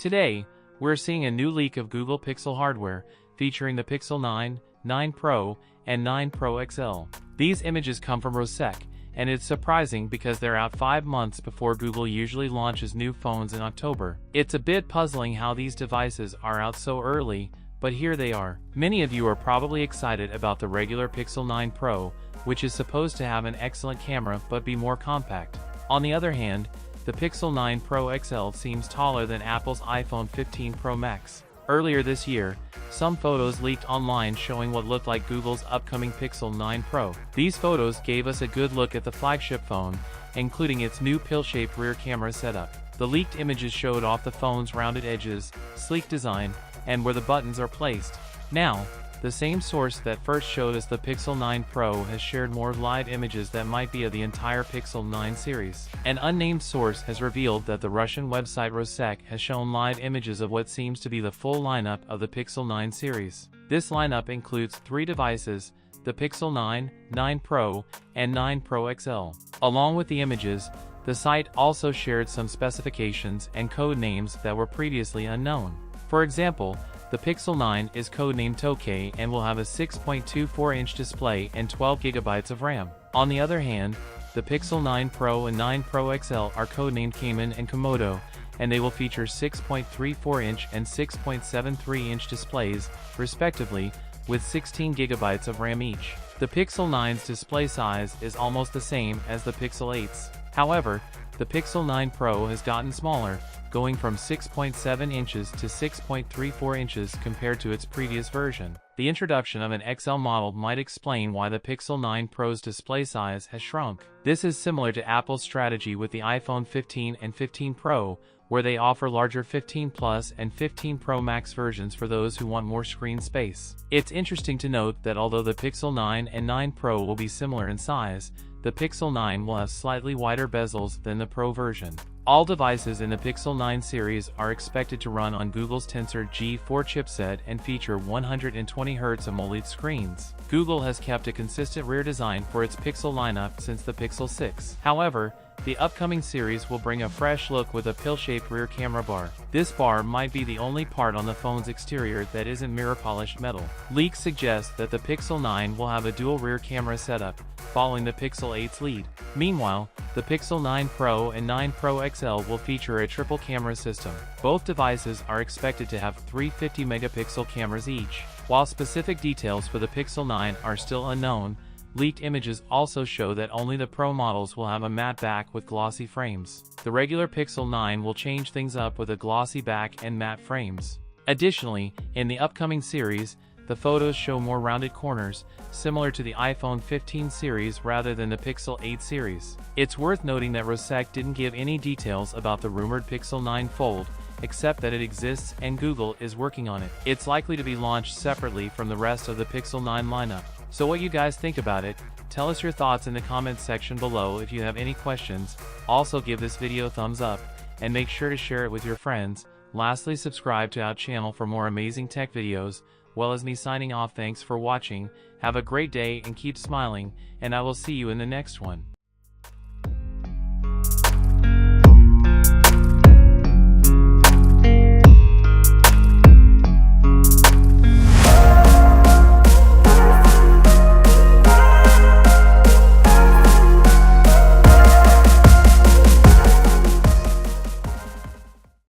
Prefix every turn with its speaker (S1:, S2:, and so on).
S1: Today, we're seeing a new leak of Google Pixel hardware featuring the Pixel 9, 9 Pro, and 9 Pro XL. These images come from Rosec, and it's surprising because they're out 5 months before Google usually launches new phones in October. It's a bit puzzling how these devices are out so early, but here they are. Many of you are probably excited about the regular Pixel 9 Pro, which is supposed to have an excellent camera but be more compact. On the other hand, the Pixel 9 Pro XL seems taller than Apple's iPhone 15 Pro Max. Earlier this year, some photos leaked online showing what looked like Google's upcoming Pixel 9 Pro. These photos gave us a good look at the flagship phone, including its new pill-shaped rear camera setup. The leaked images showed off the phone's rounded edges, sleek design, and where the buttons are placed. Now, the same source that first showed us the Pixel 9 Pro has shared more live images that might be of the entire Pixel 9 series. An unnamed source has revealed that the Russian website Rosec has shown live images of what seems to be the full lineup of the Pixel 9 series. This lineup includes 3 devices, the Pixel 9, 9 Pro, and 9 Pro XL. Along with the images, the site also shared some specifications and code names that were previously unknown. For example, the Pixel 9 is codenamed Tokay and will have a 6.24-inch display and 12 GB of RAM. On the other hand, the Pixel 9 Pro and 9 Pro XL are codenamed Cayman and Komodo, and they will feature 6.34-inch and 6.73-inch displays, respectively, with 16 GB of RAM each. The Pixel 9's display size is almost the same as the Pixel 8's. However, the Pixel 9 Pro has gotten smaller, going from 6.7 inches to 6.34 inches compared to its previous version. The introduction of an XL model might explain why the Pixel 9 Pro's display size has shrunk. This is similar to Apple's strategy with the iPhone 15 and 15 Pro, where they offer larger 15 Plus and 15 Pro Max versions for those who want more screen space. It's interesting to note that although the Pixel 9 and 9 Pro will be similar in size, the Pixel 9 will have slightly wider bezels than the Pro version. All devices in the Pixel 9 series are expected to run on Google's Tensor G4 chipset and feature 120Hz AMOLED screens. Google has kept a consistent rear design for its Pixel lineup since the Pixel 6. However, the upcoming series will bring a fresh look with a pill-shaped rear camera bar. This bar might be the only part on the phone's exterior that isn't mirror-polished metal. Leaks suggest that the Pixel 9 will have a dual rear camera setup, following the Pixel 8's lead. Meanwhile, the Pixel 9 Pro and 9 Pro XL will feature a triple camera system. Both devices are expected to have 3 50-megapixel cameras each. While specific details for the Pixel 9 are still unknown, leaked images also show that only the Pro models will have a matte back with glossy frames. The regular Pixel 9 will change things up with a glossy back and matte frames. Additionally, in the upcoming series, the photos show more rounded corners, similar to the iPhone 15 series rather than the Pixel 8 series. It's worth noting that Rosec didn't give any details about the rumored Pixel 9 Fold, except that it exists and Google is working on it. It's likely to be launched separately from the rest of the Pixel 9 lineup. So what you guys think about it? Tell us your thoughts in the comments section below. If you have any questions, also give this video a thumbs up, and make sure to share it with your friends. Lastly, subscribe to our channel for more amazing tech videos. Well, as me signing off, thanks for watching, have a great day and keep smiling, and I will see you in the next one.